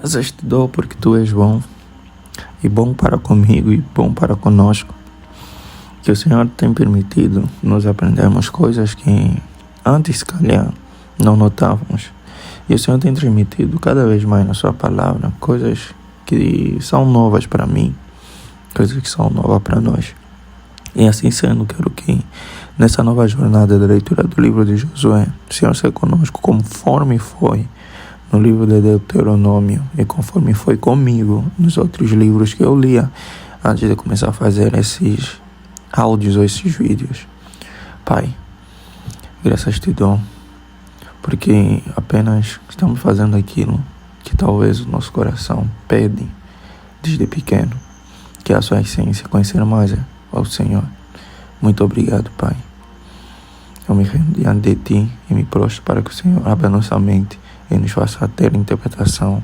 Graças te dou porque tu és bom, e bom para comigo e bom para conosco. Que o Senhor tem permitido nos aprendermos coisas que antes, se calhar, não notávamos. E o Senhor tem transmitido cada vez mais na sua palavra coisas que são novas para mim, coisas que são novas para nós. E assim sendo, quero que nessa nova jornada da leitura do livro de Josué, o Senhor seja conosco conforme foi no livro de Deuteronômio e conforme foi comigo nos outros livros que eu lia antes de começar a fazer esses áudios ou esses vídeos. Pai, graças te dou, porque apenas estamos fazendo aquilo que talvez o nosso coração pede desde pequeno, que é a sua essência, conhecer mais ao Senhor. Muito obrigado, Pai. Eu me rendo diante de Ti e me prostro para que o Senhor abra nossa mente e nos faça ter a interpretação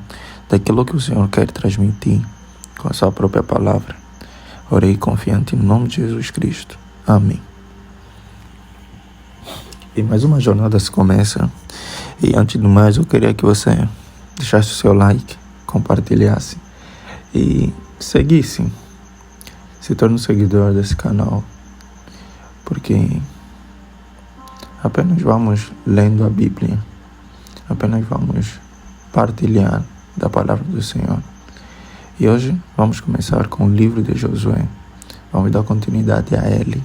daquilo que o Senhor quer transmitir com a sua própria palavra. Orei confiante no nome de Jesus Cristo. Amém. E mais uma jornada se começa. E antes de mais, eu queria que você deixasse o seu like, compartilhasse e seguisse. Se torne um seguidor desse canal, porque apenas vamos lendo a Bíblia, apenas vamos partilhar da palavra do Senhor. E hoje vamos começar com o livro de Josué. Vamos dar continuidade a ele,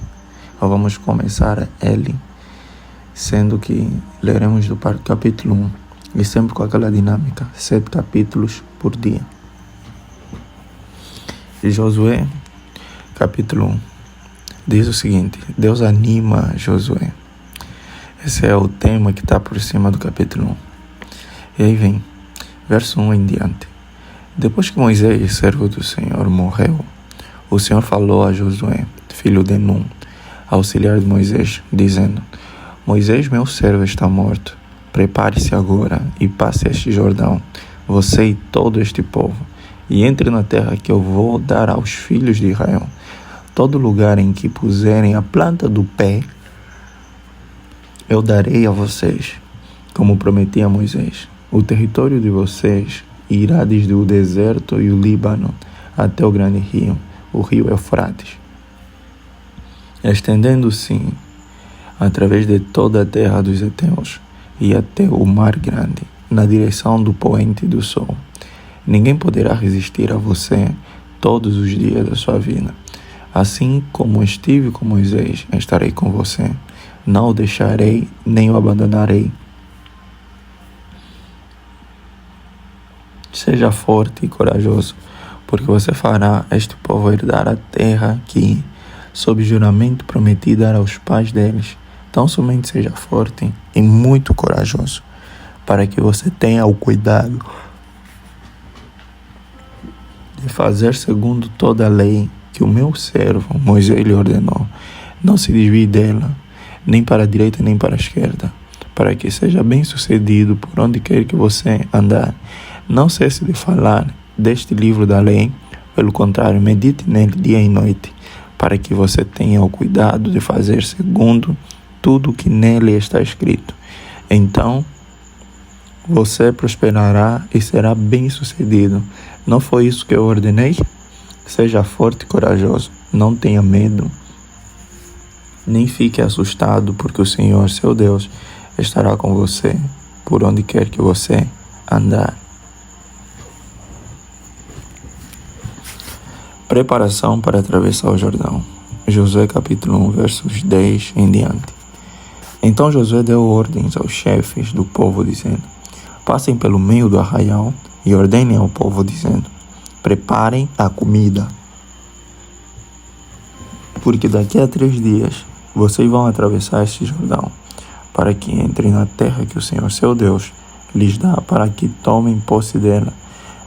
ou vamos começar ele, sendo que leremos do capítulo 1, e sempre com aquela dinâmica, 7 capítulos por dia. E Josué, capítulo 1, diz o seguinte: Deus anima Josué. Esse é o tema que está por cima do capítulo 1. E aí vem, verso 1 em diante. Depois que Moisés, servo do Senhor, morreu, o Senhor falou a Josué, filho de Nun, auxiliar de Moisés, dizendo: Moisés, meu servo, está morto. Prepare-se agora e passe este Jordão, você e todo este povo, e entre na terra que eu vou dar aos filhos de Israel. Todo lugar em que puserem a planta do pé, eu darei a vocês, como prometi a Moisés. O território de vocês irá desde o deserto e o Líbano até o grande rio, o rio Eufrates, estendendo-se através de toda a terra dos heteus e até o mar grande, na direção do poente do sol. Ninguém poderá resistir a você todos os dias da sua vida. Assim como estive com Moisés, estarei com você. Não o deixarei, nem o abandonarei. Seja forte e corajoso, porque você fará este povo herdar a terra que, sob juramento, prometi dar aos pais deles. Tão somente seja forte e muito corajoso, para que você tenha o cuidado de fazer segundo toda a lei que o meu servo Moisés lhe ordenou. Não se desvie dela, nem para a direita nem para a esquerda, para que seja bem sucedido por onde quer que você andar. Não cesse de falar deste livro da lei, pelo contrário, medite nele dia e noite, para que você tenha o cuidado de fazer segundo tudo que nele está escrito. Então você prosperará e será bem sucedido. Não foi isso que eu ordenei? Seja forte e corajoso, não tenha medo, nem fique assustado, porque o Senhor, seu Deus, estará com você por onde quer que você andar. Preparação para atravessar o Jordão. Josué capítulo 1, versos 10 em diante. Então Josué deu ordens aos chefes do povo, dizendo: Passem pelo meio do arraial e ordenem ao povo, dizendo: Preparem a comida, porque daqui a 3 dias vocês vão atravessar este Jordão, para que entrem na terra que o Senhor, seu Deus, lhes dá, para que tomem posse dela.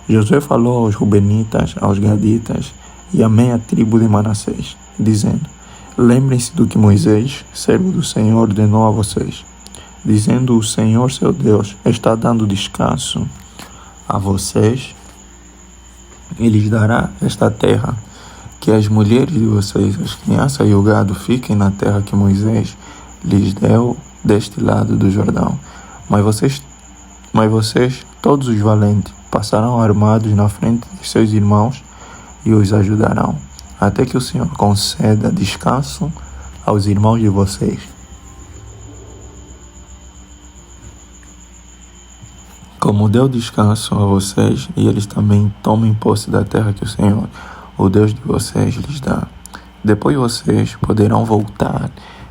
Josué falou aos Rubenitas, aos Gaditas e à meia tribo de Manassés, dizendo: Lembrem-se do que Moisés, servo do Senhor, ordenou a vocês, dizendo: O Senhor, seu Deus, está dando descanso a vocês e lhes dará esta terra. Que as mulheres de vocês, as crianças e o gado fiquem na terra que Moisés lhes deu deste lado do Jordão. Mas vocês, todos os valentes, passarão armados na frente de seus irmãos e os ajudarão, até que o Senhor conceda descanso aos irmãos de vocês. Como deu descanso a vocês, e eles também tomem posse da terra que o Senhor, o Deus de vocês, lhes dá. Depois vocês poderão voltar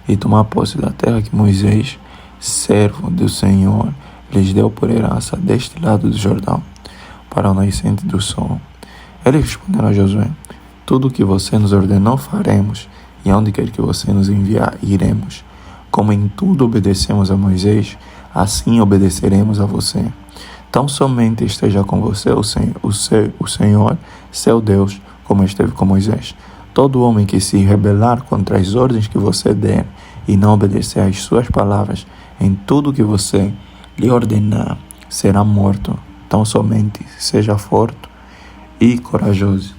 e tomar posse da terra que Moisés, servo do Senhor, lhes deu por herança deste lado do Jordão, para o nascente do sol. Eles responderam a Josué: tudo o que você nos ordenou faremos, e onde quer que você nos enviar, iremos. Como em tudo obedecemos a Moisés, assim obedeceremos a você. Tão somente esteja com você o Senhor, seu Deus, como esteve com Moisés. Todo homem que se rebelar contra as ordens que você der e não obedecer às suas palavras, em tudo que você lhe ordenar, será morto. Tão somente seja forte e corajoso.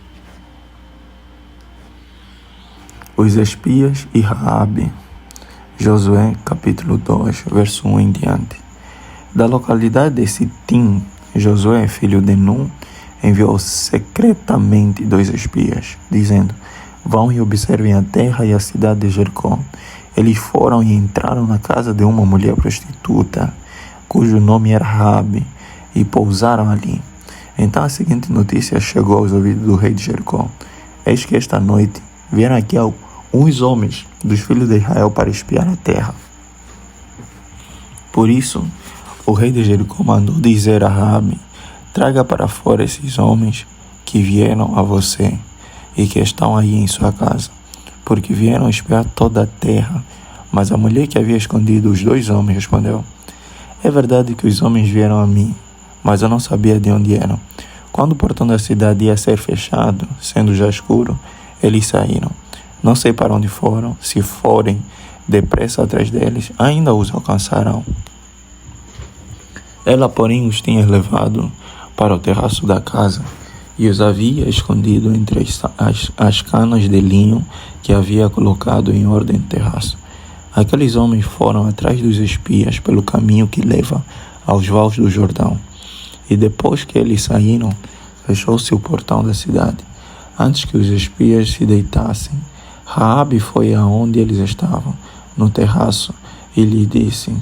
Os espias e Raabe. Josué capítulo 2, verso 1 em diante. Da localidade de Sitim, Josué, filho de Nun, enviou secretamente 2 espias, dizendo: vão e observem a terra e a cidade de Jericó. Eles foram e entraram na casa de uma mulher prostituta, cujo nome era Raabe, e pousaram ali. Então a seguinte notícia chegou aos ouvidos do rei de Jericó: eis que esta noite vieram aqui uns homens dos filhos de Israel para espiar a terra. Por isso, o rei de Jericó mandou dizer a Raabe: traga para fora esses homens que vieram a você e que estão aí em sua casa, porque vieram espiar toda a terra. Mas a mulher que havia escondido os 2 homens respondeu: é verdade que os homens vieram a mim, mas eu não sabia de onde eram. Quando o portão da cidade ia ser fechado, sendo já escuro, eles saíram. Não sei para onde foram. Se forem depressa atrás deles, ainda os alcançarão. Ela, porém, os tinha levado para o terraço da casa e os havia escondido entre as canas de linho que havia colocado em ordem no terraço. Aqueles homens foram atrás dos espias pelo caminho que leva aos vales do Jordão. E depois que eles saíram, fechou-se o portão da cidade. Antes que os espias se deitassem, Raabe foi aonde eles estavam, no terraço, e lhe disse: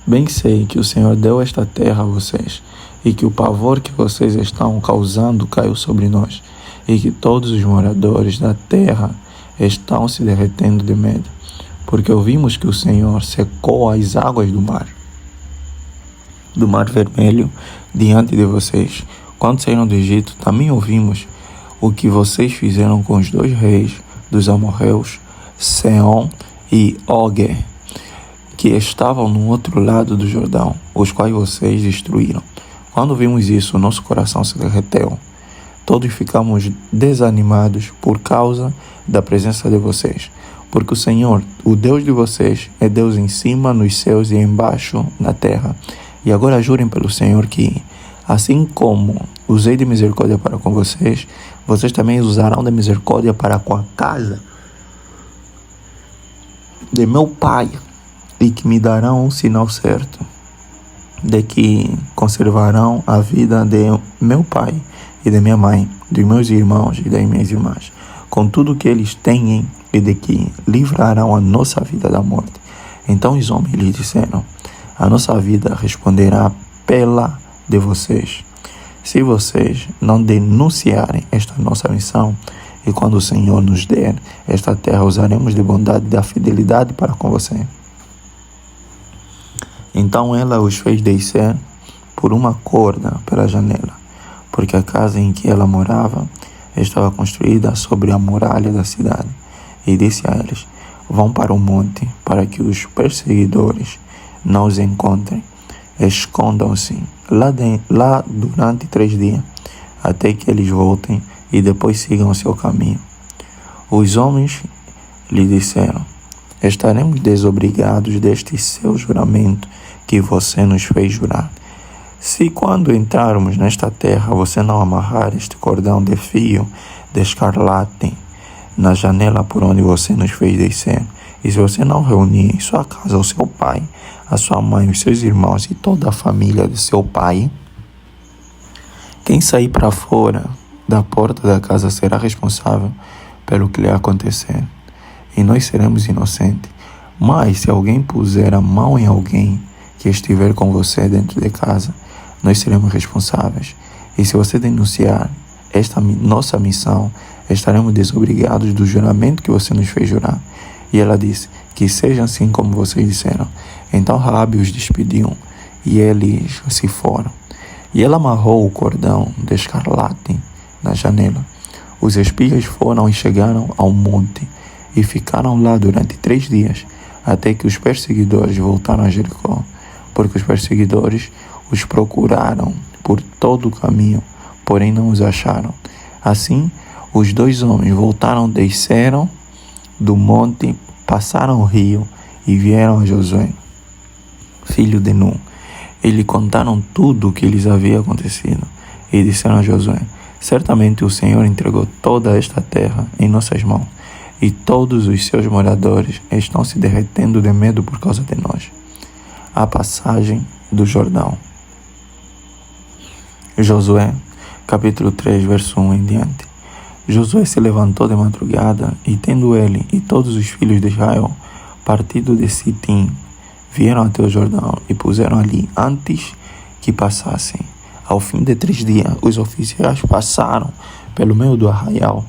bem sei que o Senhor deu esta terra a vocês, e que o pavor que vocês estão causando caiu sobre nós, e que todos os moradores da terra estão se derretendo de medo, porque ouvimos que o Senhor secou as águas do mar Vermelho, diante de vocês. Quando saíram do Egito, também ouvimos o que vocês fizeram com os 2 reis dos amorreus, Seom e Og, que estavam no outro lado do Jordão, os quais vocês destruíram. Quando vimos isso, nosso coração se derreteu. Todos ficamos desanimados por causa da presença de vocês, porque o Senhor, o Deus de vocês, é Deus em cima nos céus e embaixo na terra. E agora jurem pelo Senhor que, assim como usei de misericórdia para com vocês, vocês também usarão de misericórdia para com a casa de meu pai, e que me darão um sinal certo de que conservarão a vida de meu pai e de minha mãe, dos meus irmãos e das minhas irmãs, com tudo que eles têm, e de que livrarão a nossa vida da morte. Então os homens lhe disseram: a nossa vida responderá pela de vocês, se vocês não denunciarem esta nossa missão, e quando o Senhor nos der esta terra, usaremos de bondade e da fidelidade para com você. Então ela os fez descer por uma corda pela janela, porque a casa em que ela morava estava construída sobre a muralha da cidade, e disse a eles: vão para o monte, para que os perseguidores não os encontrem. Escondam-se lá durante 3 dias, até que eles voltem, e depois sigam o seu caminho. Os homens lhe disseram: estaremos desobrigados deste seu juramento que você nos fez jurar, se quando entrarmos nesta terra você não amarrar este cordão de fio de escarlate na janela por onde você nos fez descer, e se você não reunir em sua casa o seu pai, a sua mãe, os seus irmãos e toda a família de seu pai, Quem sair para fora da porta da casa será responsável pelo que lhe acontecer, e nós seremos inocentes. Mas se alguém puser a mão em alguém que estiver com você dentro de casa, nós seremos responsáveis. E se você denunciar esta nossa missão, estaremos desobrigados do juramento que você nos fez jurar. E ela disse: que seja assim como vocês disseram. Então Raabe os despediu, e eles se foram. E ela amarrou o cordão de escarlate na janela. Os espias foram e chegaram ao monte, e ficaram lá durante 3 dias, até que os perseguidores voltaram a Jericó, porque os perseguidores os procuraram por todo o caminho, porém não os acharam. Assim, os 2 homens voltaram, desceram do monte, passaram o rio e vieram a Josué, filho de Nun. E lhe contaram tudo o que lhes havia acontecido. E disseram a Josué: certamente o Senhor entregou toda esta terra em nossas mãos, e todos os seus moradores estão se derretendo de medo por causa de nós. A passagem do Jordão. Josué, capítulo 3, verso 1 em diante. Josué se levantou de madrugada, e tendo ele e todos os filhos de Israel partido de Sitim, vieram até o Jordão e puseram ali antes que passassem. Ao fim de 3 dias, os oficiais passaram pelo meio do arraial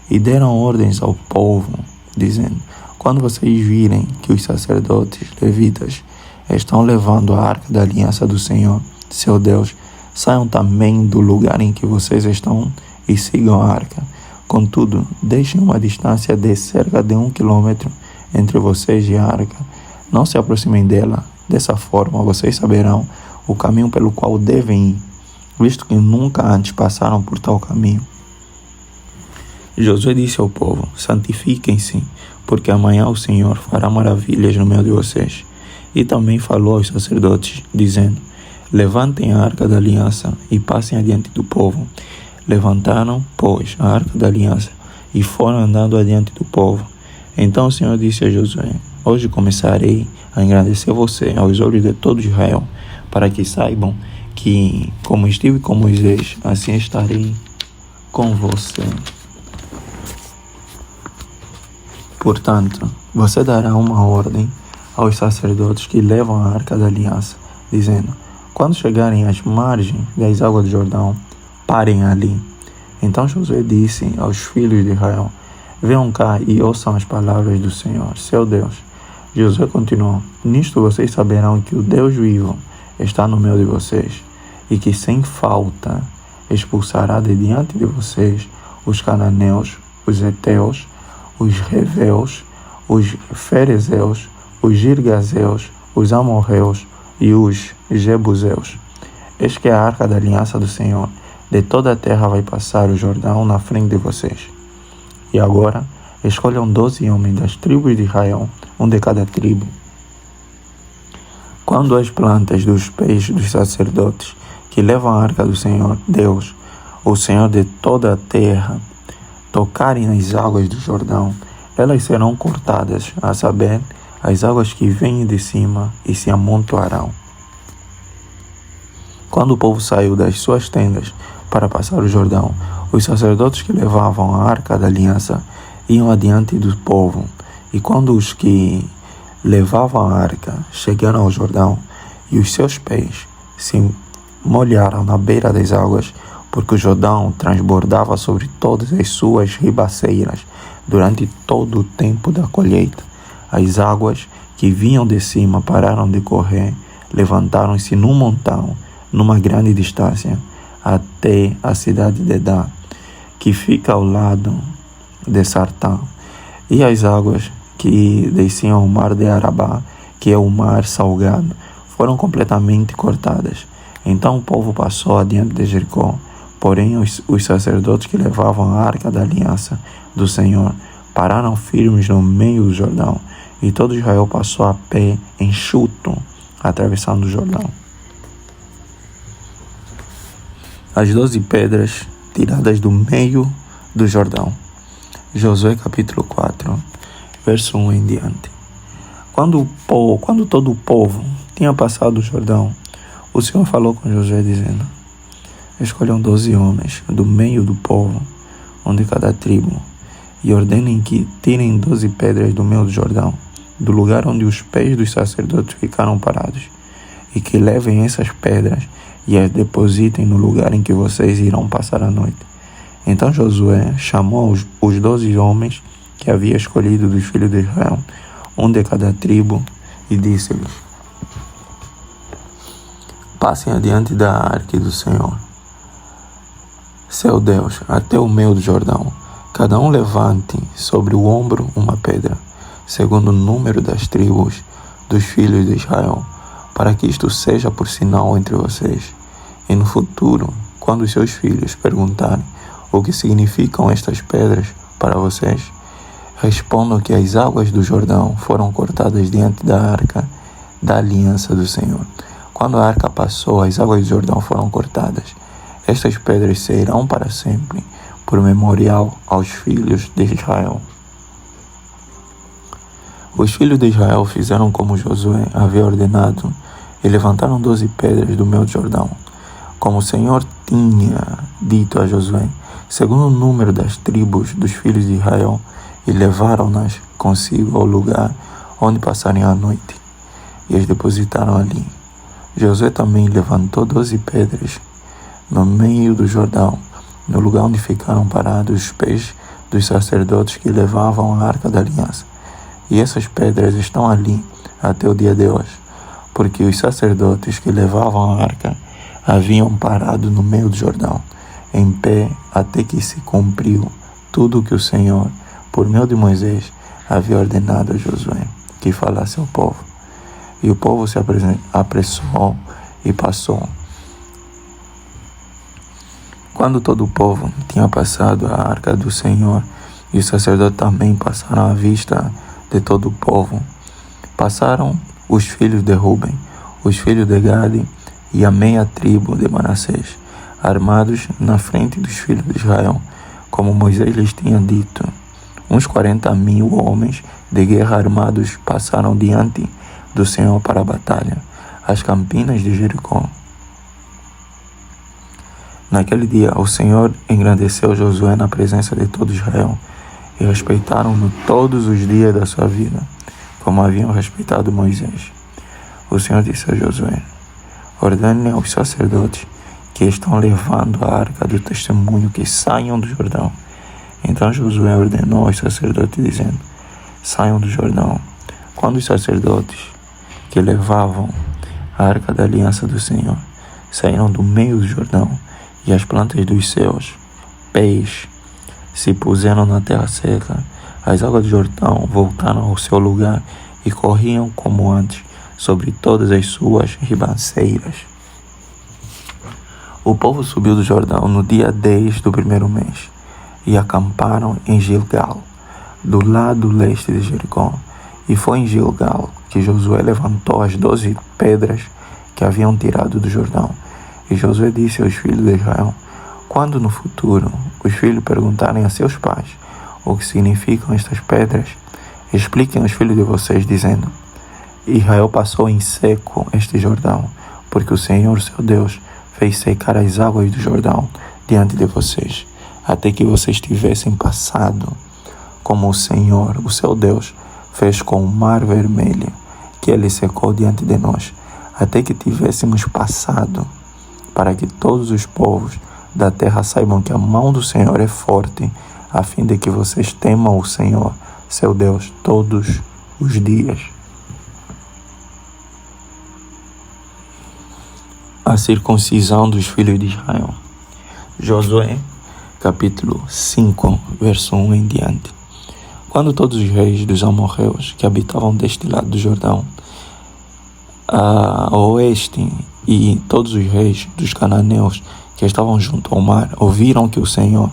e deram ordens ao povo, dizendo: quando vocês virem que os sacerdotes levitas estão levando a arca da aliança do Senhor, seu Deus, saiam também do lugar em que vocês estão e sigam a arca. Contudo, deixem uma distância de cerca de 1 quilômetro entre vocês e a arca. Não se aproximem dela. Dessa forma, vocês saberão o caminho pelo qual devem ir, visto que nunca antes passaram por tal caminho. Josué disse ao povo: santifiquem-se, porque amanhã o Senhor fará maravilhas no meio de vocês. E também falou aos sacerdotes, dizendo: levantem a arca da aliança e passem adiante do povo. Levantaram, pois, a arca da aliança e foram andando adiante do povo. Então o Senhor disse a Josué: hoje começarei a engrandecer você aos olhos de todo Israel, para que saibam que, como estive com Moisés, assim estarei com você. Portanto, você dará uma ordem aos sacerdotes que levam a arca da aliança, dizendo: quando chegarem às margens das águas do Jordão, parem ali. Então Josué disse aos filhos de Israel: venham cá e ouçam as palavras do Senhor, seu Deus. Josué continuou: nisto vocês saberão que o Deus vivo está no meio de vocês, e que sem falta expulsará de diante de vocês os cananeus, os heteus, os reveus, os ferezeus, os girgazeus, os amorreus e os jebuseus. Eis que a arca da aliança do Senhor de toda a terra vai passar o Jordão na frente de vocês. E agora, escolham 12 homens das tribos de Israel, um de cada tribo. Quando as plantas dos pés dos sacerdotes que levam a arca do Senhor, Deus, o Senhor de toda a terra, tocarem nas águas do Jordão, elas serão cortadas, a saber, as águas que vêm de cima e se amontoarão. Quando o povo saiu das suas tendas para passar o Jordão, os sacerdotes que levavam a arca da aliança iam adiante do povo. E quando os que levavam a arca chegaram ao Jordão, e os seus pés se molharam na beira das águas, porque o Jordão transbordava sobre todas as suas ribaceiras durante todo o tempo da colheita, as águas que vinham de cima pararam de correr, levantaram-se num montão, numa grande distância, até a cidade de Dan, que fica ao lado de Sartã, e as águas que desciam ao mar de Arabá, que é o mar salgado, foram completamente cortadas. Então o povo passou adiante de Jericó, porém os sacerdotes que levavam a arca da aliança do Senhor pararam firmes no meio do Jordão, e todo Israel passou a pé enxuto, atravessando o Jordão. As 12 pedras tiradas do meio do Jordão. Josué capítulo 4, verso 1 em diante. Quando todo o povo tinha passado o Jordão, o Senhor falou com Josué dizendo: escolham 12 homens do meio do povo, um de cada tribo, e ordenem que tirem 12 pedras do meio do Jordão, do lugar onde os pés dos sacerdotes ficaram parados, e que levem essas pedras e as depositem no lugar em que vocês irão passar a noite. Então Josué chamou os 12 homens que havia escolhido dos filhos de Israel, um de cada tribo, e disse-lhes: passem adiante da arca do Senhor, seu Deus, até o meio do Jordão. Cada um levante sobre o ombro uma pedra, segundo o número das tribos dos filhos de Israel, para que isto seja por sinal entre vocês. E no futuro, quando os seus filhos perguntarem o que significam estas pedras para vocês, respondam que as águas do Jordão foram cortadas diante da arca da aliança do Senhor. Quando a arca passou, as águas do Jordão foram cortadas. Estas pedras serão para sempre, por memorial aos filhos de Israel. Os filhos de Israel fizeram como Josué havia ordenado e levantaram 12 pedras do meio do Jordão, como o Senhor tinha dito a Josué, segundo o número das tribos dos filhos de Israel, e levaram-nas consigo ao lugar onde passarem a noite, e as depositaram ali. Josué também levantou 12 pedras no meio do Jordão, no lugar onde ficaram parados os pés dos sacerdotes que levavam a arca da aliança. E essas pedras estão ali até o dia de hoje, porque os sacerdotes que levavam a arca haviam parado no meio do Jordão, em pé, até que se cumpriu tudo o que o Senhor, por meio de Moisés, havia ordenado a Josué que falasse ao povo. E o povo se apressou e passou. Quando todo o povo tinha passado a arca do Senhor, e os sacerdotes também passaram à vista de todo o povo, passaram os filhos de Ruben, os filhos de Gade e a meia tribo de Manassés, armados na frente dos filhos de Israel, como Moisés lhes tinha dito. Uns 40.000 homens de guerra armados passaram diante do Senhor para a batalha, às campinas de Jericó. Naquele dia, o Senhor engrandeceu Josué na presença de todo Israel, e respeitaram-no todos os dias da sua vida, como haviam respeitado Moisés. O Senhor disse a Josué: ordene aos sacerdotes que estão levando a arca do testemunho que saiam do Jordão. Então Josué ordenou aos sacerdotes, dizendo: saiam do Jordão. Quando os sacerdotes que levavam a arca da aliança do Senhor saíram do meio do Jordão, e as plantas dos seus pés se puseram na terra seca, as águas do Jordão voltaram ao seu lugar e corriam como antes sobre todas as suas ribanceiras. O povo subiu do Jordão no dia 10 do primeiro mês e acamparam em Gilgal, do lado leste de Jericó. E foi em Gilgal que Josué levantou as 12 pedras que haviam tirado do Jordão. E Josué disse aos filhos de Israel: quando no futuro os filhos perguntarem a seus pais o que significam estas pedras, expliquem aos filhos de vocês, dizendo: Israel passou em seco este Jordão, porque o Senhor, seu Deus, fez secar as águas do Jordão diante de vocês, até que vocês tivessem passado, como o Senhor, o seu Deus, fez com o mar vermelho, que ele secou diante de nós, até que tivéssemos passado, para que todos os povos da terra saibam que a mão do Senhor é forte, a fim de que vocês temam o Senhor, seu Deus, todos os dias. A circuncisão dos filhos de Israel. Josué, capítulo 5, verso 1 em diante. Quando todos os reis dos amorreus que habitavam deste lado do Jordão, a oeste, e todos os reis dos cananeus que estavam junto ao mar ouviram que o Senhor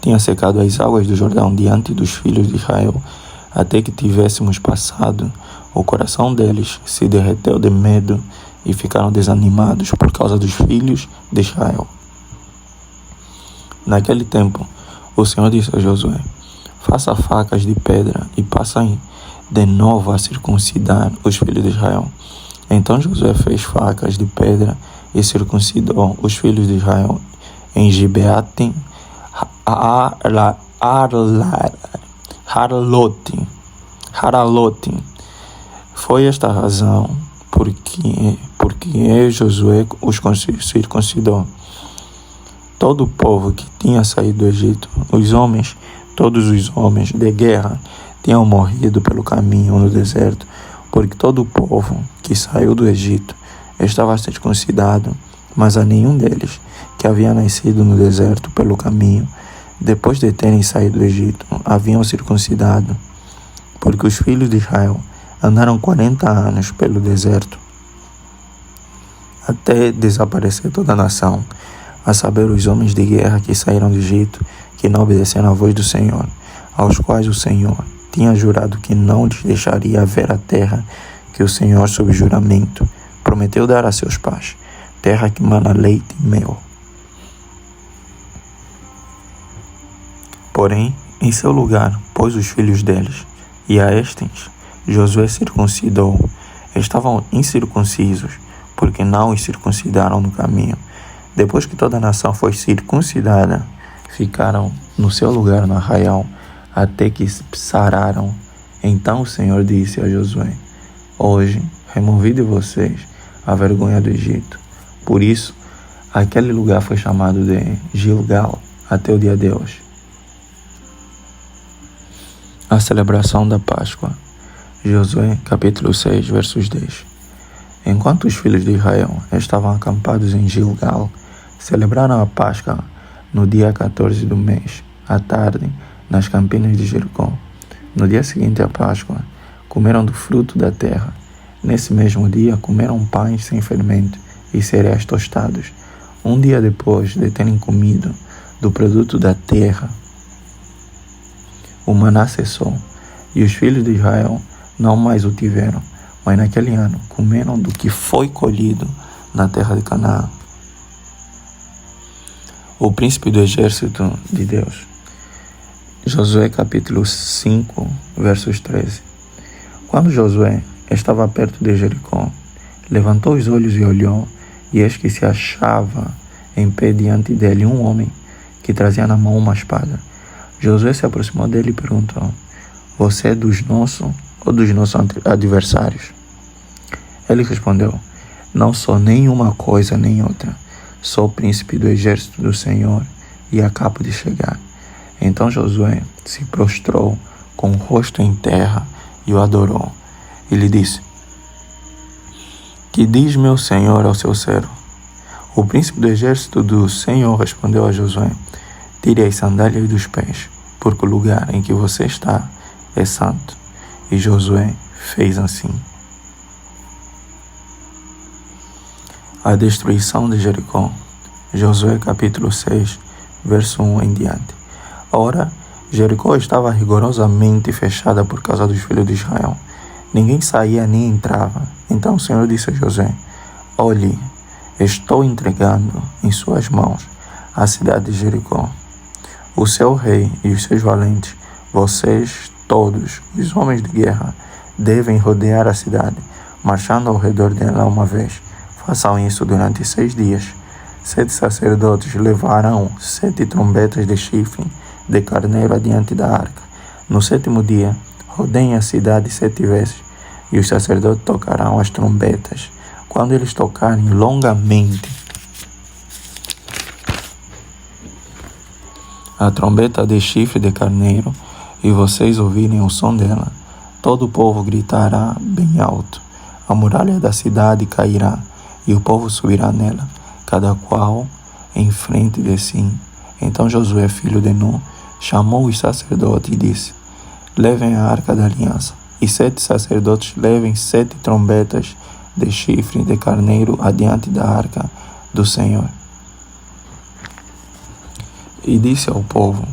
tinha secado as águas do Jordão diante dos filhos de Israel, até que tivéssemos passado, o coração deles se derreteu de medo e ficaram desanimados por causa dos filhos de Israel. Naquele tempo, o Senhor disse a Josué: faça facas de pedra e passem de novo a circuncidar os filhos de Israel. Então Josué fez facas de pedra e circuncidou os filhos de Israel em Gibeatim Haralotim. Foi esta a razão porque Josué os circuncidou. Todo o povo que tinha saído do Egito, todos os homens de guerra, tinham morrido pelo caminho no deserto, porque todo o povo que saiu do Egito estava circuncidado, mas a nenhum deles que havia nascido no deserto pelo caminho, depois de terem saído do Egito, haviam circuncidado, porque os filhos de Israel andaram 40 anos pelo deserto, até desaparecer toda a nação, a saber, os homens de guerra que saíram do Egito, que não obedeceram à voz do Senhor, aos quais o Senhor tinha jurado que não lhes deixaria ver a terra que o Senhor, sob juramento, prometeu dar a seus pais, terra que mana leite e mel. Porém, em seu lugar, pôs os filhos deles, e a estes Josué circuncidou. Estavam incircuncisos, porque não os circuncidaram no caminho. Depois que toda a nação foi circuncidada, ficaram no seu lugar no arraial, até que sararam. Então o Senhor disse a Josué: hoje removi de vocês a vergonha do Egito. Por isso, aquele lugar foi chamado de Gilgal até o dia de hoje. A celebração da Páscoa. Josué, capítulo 6, versos 10. Enquanto os filhos de Israel estavam acampados em Gilgal, celebraram a Páscoa no dia 14 do mês, à tarde, nas campinas de Jericó. No dia seguinte à Páscoa, comeram do fruto da terra. Nesse mesmo dia, comeram pães sem fermento e cereais tostados. Um dia depois de terem comido do produto da terra, o maná cessou, e os filhos de Israel não mais o tiveram, mas naquele ano comeram do que foi colhido na terra de Canaã. O príncipe do exército de Deus. Josué capítulo 5, versos 13. Quando Josué estava perto de Jericó, levantou os olhos e olhou, e eis que se achava em pé diante dele um homem que trazia na mão uma espada. Josué se aproximou dele e perguntou: você é dos nossos ou dos nossos adversários? Ele respondeu: não sou nem uma coisa nem outra. Sou o príncipe do exército do Senhor e acabo de chegar. Então Josué se prostrou com o rosto em terra e o adorou. E lhe disse: que diz meu senhor ao seu servo? O príncipe do exército do Senhor respondeu a Josué: tire as sandálias dos pés, porque o lugar em que você está é santo. E Josué fez assim. A destruição de Jericó. Josué capítulo 6, verso 1 em diante. Ora, Jericó estava rigorosamente fechada por causa dos filhos de Israel. Ninguém saía nem entrava. Então o Senhor disse a Josué: olhe, estou entregando em suas mãos a cidade de Jericó, o seu rei e os seus valentes. Vocês todos, os homens de guerra, devem rodear a cidade, marchando ao redor dela uma vez. Façam isso durante 6 dias. 7 sacerdotes levarão 7 trombetas de chifre de carneiro adiante da arca. No 7º dia, rodeiem a cidade 7 vezes, e os sacerdotes tocarão as trombetas. Quando eles tocarem longamente a trombeta de chifre de carneiro, e vocês ouvirem o som dela, todo o povo gritará bem alto. A muralha da cidade cairá, e o povo subirá nela, cada qual em frente de si. Então Josué, filho de Nun, chamou os sacerdotes e disse: levem a arca da aliança, e 7 sacerdotes levem 7 trombetas de chifre de carneiro adiante da arca do Senhor. E disse ao povo: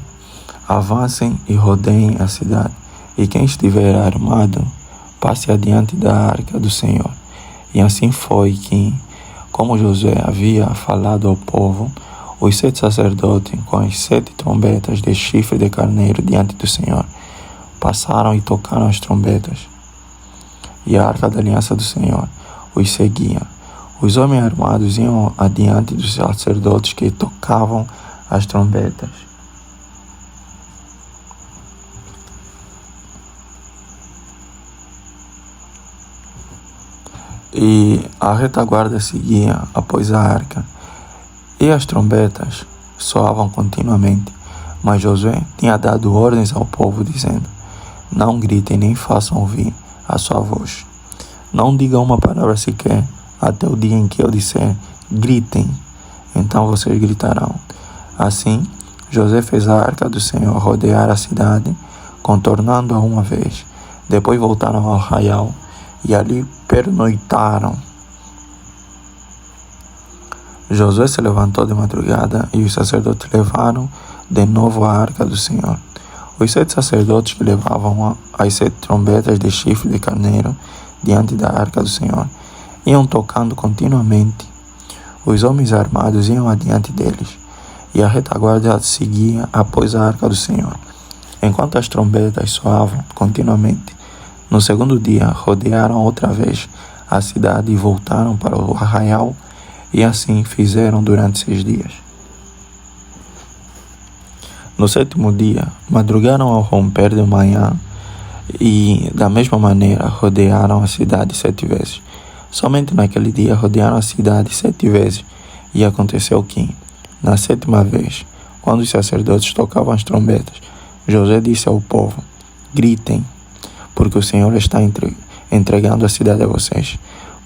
avancem e rodeiem a cidade, e quem estiver armado, passe adiante da arca do Senhor. E assim foi que, como Josué havia falado ao povo, os 7 sacerdotes, com as 7 trombetas de chifre de carneiro diante do Senhor, passaram e tocaram as trombetas. E a arca da aliança do Senhor os seguia. Os homens armados iam adiante dos sacerdotes que tocavam as trombetas. E a retaguarda seguia após a arca, e as trombetas soavam continuamente. Mas Josué tinha dado ordens ao povo, dizendo: não gritem nem façam ouvir a sua voz. Não digam uma palavra sequer, até o dia em que eu disser: gritem, então vocês gritarão. Assim, Josué fez a arca do Senhor rodear a cidade, contornando-a uma vez. Depois voltaram ao arraial e ali pernoitaram. Josué se levantou de madrugada e os sacerdotes levaram de novo a arca do Senhor. Os 7 sacerdotes que levavam as 7 trombetas de chifre de carneiro diante da arca do Senhor iam tocando continuamente. Os homens armados iam adiante deles, e a retaguarda seguia após a arca do Senhor. Enquanto as trombetas soavam continuamente, no segundo dia rodearam outra vez a cidade e voltaram para o arraial, e assim fizeram durante 6 dias. No 7º dia, madrugaram ao romper de manhã e, da mesma maneira, rodearam a cidade 7 vezes. Somente naquele dia rodearam a cidade 7 vezes, e aconteceu que, na 7ª vez, quando os sacerdotes tocavam as trombetas, Josué disse ao povo: gritem, porque o Senhor está entregando a cidade a vocês.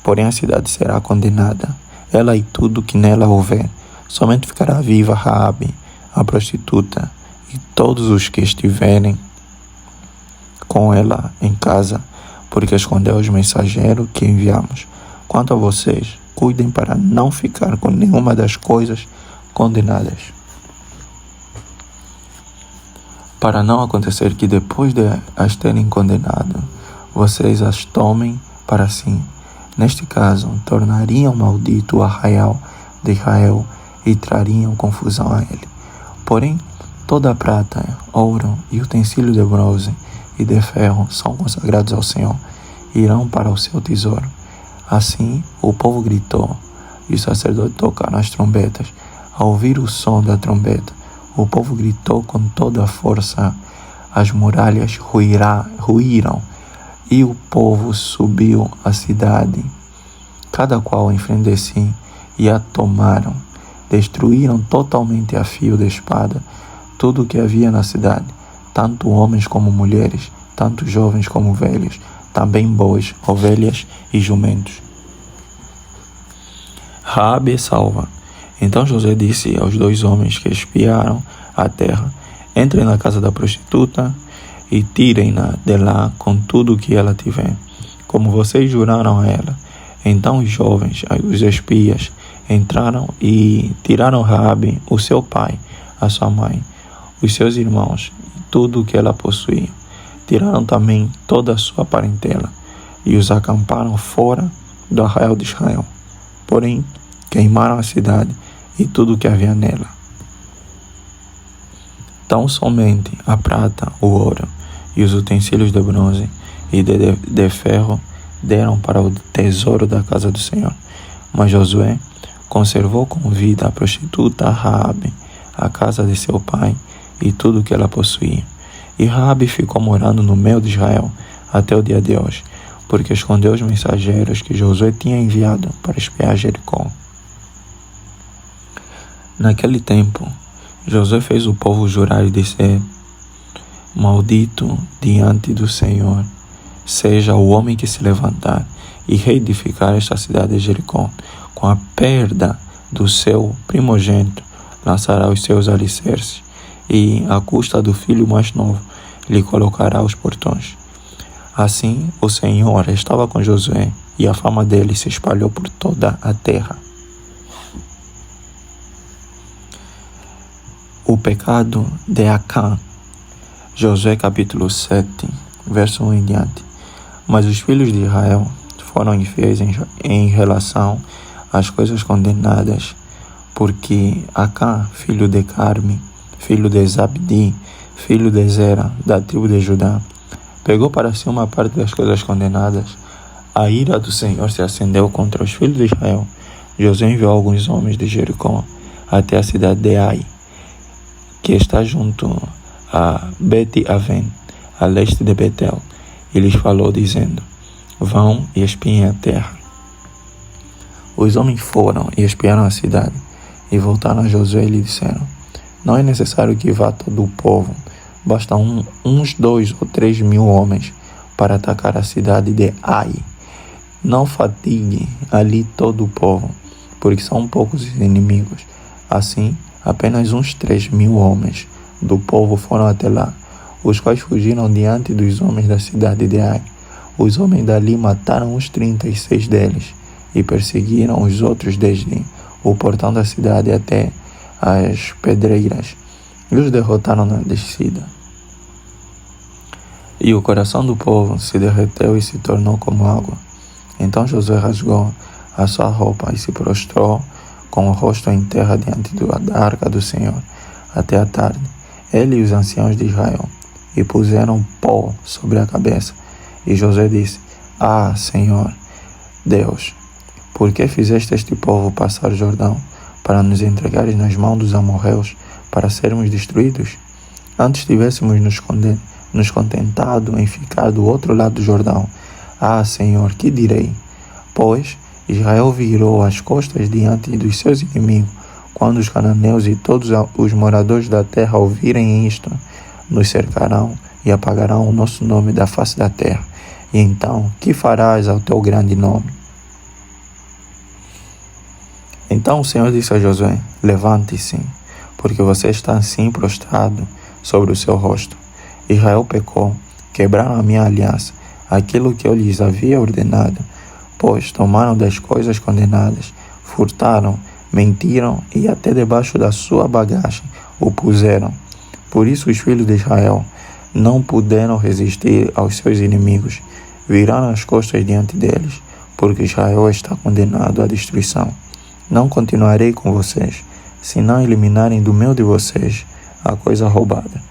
Porém a cidade será condenada, ela e tudo que nela houver. Somente ficará viva Raabe, a prostituta, e todos os que estiverem com ela em casa, porque escondeu os mensageiros que enviamos. Quanto a vocês, cuidem para não ficar com nenhuma das coisas condenadas, para não acontecer que depois de as terem condenado, vocês as tomem para si. Neste caso, tornariam maldito o arraial de Israel e trariam confusão a ele. Porém, toda a prata, ouro e utensílio de bronze e de ferro são consagrados ao Senhor, irão para o seu tesouro. Assim, o povo gritou, e os sacerdotes tocaram as trombetas. Ao ouvir o som da trombeta, o povo gritou com toda a força. As muralhas ruíram, e o povo subiu à cidade, cada qual em frente de si, e a tomaram. Destruíram totalmente a fio de espada tudo o que havia na cidade, tanto homens como mulheres, tanto jovens como velhos, também bois, ovelhas e jumentos. Raabe é salva. Então Josué disse aos 2 homens que espiaram a terra: entrem na casa da prostituta e tirem-na de lá com tudo o que ela tiver, como vocês juraram a ela. Então os jovens, os espias, entraram e tiraram Raabe, o seu pai, a sua mãe, os seus irmãos e tudo o que ela possuía. Tiraram também toda a sua parentela e os acamparam fora do arraial de Israel. Porém, queimaram a cidade e tudo o que havia nela. Tão somente a prata, o ouro e os utensílios de bronze e de ferro deram para o tesouro da casa do Senhor. Mas Josué conservou com vida a prostituta Raabe, a casa de seu pai e tudo o que ela possuía. E Raabe ficou morando no meio de Israel até o dia de hoje, porque escondeu os mensageiros que Josué tinha enviado para espiar Jericó. Naquele tempo, Josué fez o povo jurar e dizer: maldito diante do Senhor seja o homem que se levantar e reedificar esta cidade de Jericó. Com a perda do seu primogênito lançará os seus alicerces, e à custa do filho mais novo lhe colocará os portões. Assim o Senhor estava com Josué, e a fama dele se espalhou por toda a terra. O pecado de Acã. Josué capítulo 7, verso 1 em diante. Mas os filhos de Israel foram infiéis em relação às coisas condenadas, porque Acã, filho de Carme, filho de Zabdi, filho de Zera, da tribo de Judá, pegou para si uma parte das coisas condenadas. A ira do Senhor se acendeu contra os filhos de Israel, Josué enviou alguns homens de Jericó até a cidade de Ai, que está junto a Bet-Aven, a leste de Betel, e lhes falou, dizendo: vão e espiem a terra. Os homens foram e espiaram a cidade, e voltaram a Josué e lhe disseram: não é necessário que vá todo o povo, basta uns 2 ou 3 mil homens para atacar a cidade de Ai. Não fatigue ali todo o povo, porque são poucos os inimigos. Assim, apenas uns 3 mil homens do povo foram até lá, os quais fugiram diante dos homens da cidade de Ai. Os homens dali mataram os 36 deles e perseguiram os outros desde o portão da cidade até as pedreiras, e os derrotaram na descida. E o coração do povo se derreteu e se tornou como água. Então Josué rasgou a sua roupa e se prostrou com o rosto em terra diante da arca do Senhor até a tarde. Ele e os anciãos de Israel, e puseram pó sobre a cabeça. E Josué disse: ah, Senhor Deus, por que fizeste este povo passar o Jordão, para nos entregares nas mãos dos amorreus, para sermos destruídos? Antes tivéssemos nos contentado em ficar do outro lado do Jordão. Ah, Senhor, que direi? Pois Israel virou as costas diante dos seus inimigos. Quando os cananeus e todos os moradores da terra ouvirem isto, nos cercarão e apagarão o nosso nome da face da terra. E então, que farás ao teu grande nome? Então o Senhor disse a Josué: levante-se, porque você está assim prostrado sobre o seu rosto. Israel pecou, quebraram a minha aliança, aquilo que eu lhes havia ordenado, pois tomaram das coisas condenadas, furtaram, mentiram e até debaixo da sua bagagem o puseram. Por isso os filhos de Israel não puderam resistir aos seus inimigos, viraram as costas diante deles, porque Israel está condenado à destruição. Não continuarei com vocês, se não eliminarem do meio de vocês a coisa roubada.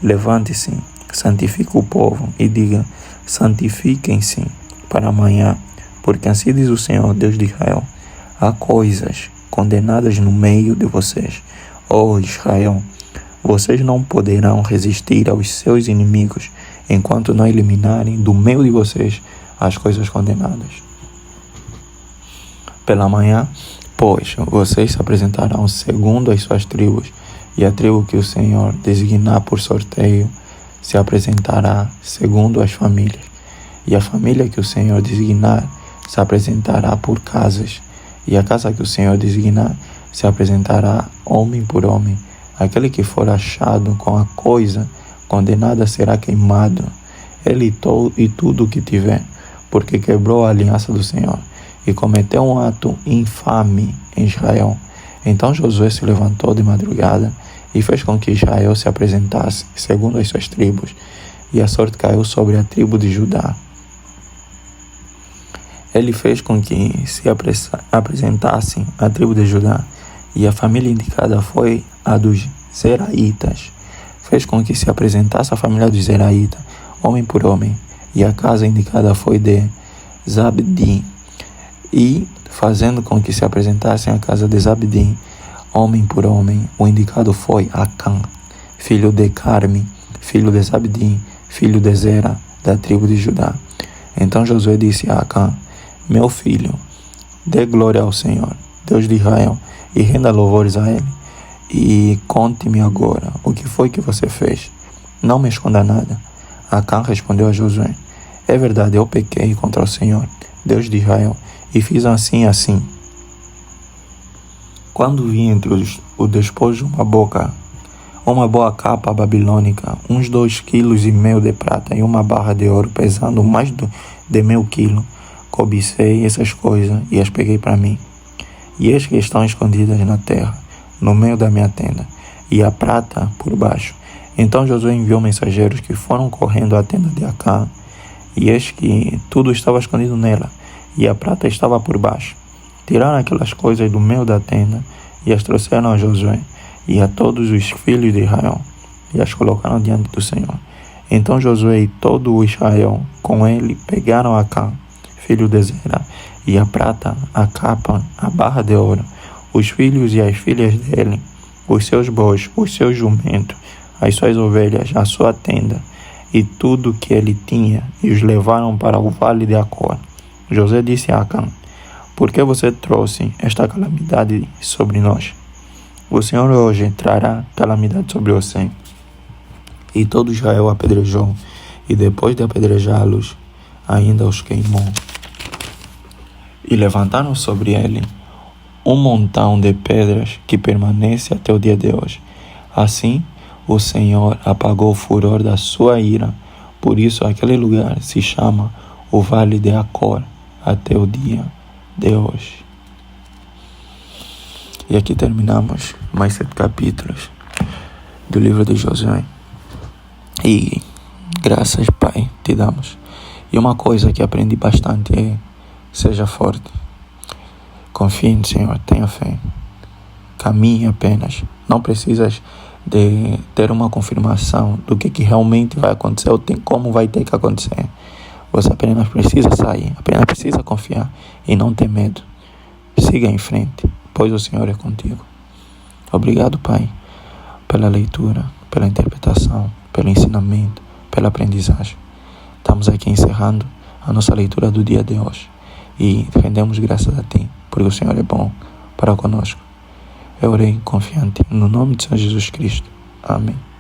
Levante-se, santifique o povo e diga: santifiquem-se para amanhã, porque assim diz o Senhor, Deus de Israel: há coisas condenadas no meio de vocês. Ó Israel, vocês não poderão resistir aos seus inimigos enquanto não eliminarem do meio de vocês as coisas condenadas. Pela manhã, pois, vocês se apresentarão segundo as suas tribos, e a tribo que o Senhor designar por sorteio se apresentará segundo as famílias, e a família que o Senhor designar se apresentará por casas, e a casa que o Senhor designar se apresentará homem por homem. Aquele que for achado com a coisa condenada será queimado, ele e tudo o que tiver, porque quebrou a aliança do Senhor e cometeu um ato infame em Israel. Então Josué se levantou de madrugada e fez com que Israel se apresentasse segundo as suas tribos, e a sorte caiu sobre a tribo de Judá. Ele fez com que se apresentasse a tribo de Judá, e a família indicada foi a dos Zeraitas. Fez com que se apresentasse a família dos Zeraitas, homem por homem, e a casa indicada foi de Zabdi. E, fazendo com que se apresentassem a casa de Zabdi, homem por homem, o indicado foi Acã, filho de Carme, filho de Zabdi, filho de Zera, da tribo de Judá. Então Josué disse a Acã: meu filho, dê glória ao Senhor, Deus de Israel, e renda louvores a Ele. E conte-me agora o que foi que você fez. Não me esconda nada. Acã respondeu a Josué: é verdade, eu pequei contra o Senhor, Deus de Israel, e fiz assim. Quando vi entre o despojo uma boa capa babilônica, uns 2,5 kg de prata e uma barra de ouro pesando mais de 1.000 kg, cobicei essas coisas e as peguei para mim. E eis que estão escondidas na terra, no meio da minha tenda, e a prata por baixo. Então Josué enviou mensageiros que foram correndo à tenda de Acã, e eis que tudo estava escondido nela, e a prata estava por baixo. Tiraram aquelas coisas do meio da tenda e as trouxeram a Josué e a todos os filhos de Israel, e as colocaram diante do Senhor. Então Josué e todo o Israel com ele pegaram Acã, filho de Zera, e a prata, a capa, a barra de ouro, os filhos e as filhas dele, os seus bois, os seus jumentos, as suas ovelhas, a sua tenda, e tudo que ele tinha, e os levaram para o vale de Acor. José disse a Acã: por que você trouxe esta calamidade sobre nós? O Senhor hoje trará calamidade sobre você. E todo Israel apedrejou, e depois de apedrejá-los, ainda os queimou. E levantaram sobre ele um montão de pedras que permanece até o dia de hoje. Assim, o Senhor apagou o furor da sua ira. Por isso, aquele lugar se chama o Vale de Acor até o dia de hoje. E aqui terminamos mais 7 capítulos do livro de Josué. E graças, Pai, te damos. E uma coisa que aprendi bastante é: seja forte. Confie no Senhor, tenha fé. Caminhe apenas. Não precisas de ter uma confirmação do que realmente vai acontecer ou como vai ter que acontecer. Você apenas precisa sair, apenas precisa confiar e não ter medo. Siga em frente, pois o Senhor é contigo. Obrigado, Pai, pela leitura, pela interpretação, pelo ensinamento, pela aprendizagem. Estamos aqui encerrando a nossa leitura do dia de hoje e rendemos graças a Ti, porque o Senhor é bom para conosco. Eu orei confiante no nome de Senhor Jesus Cristo. Amém.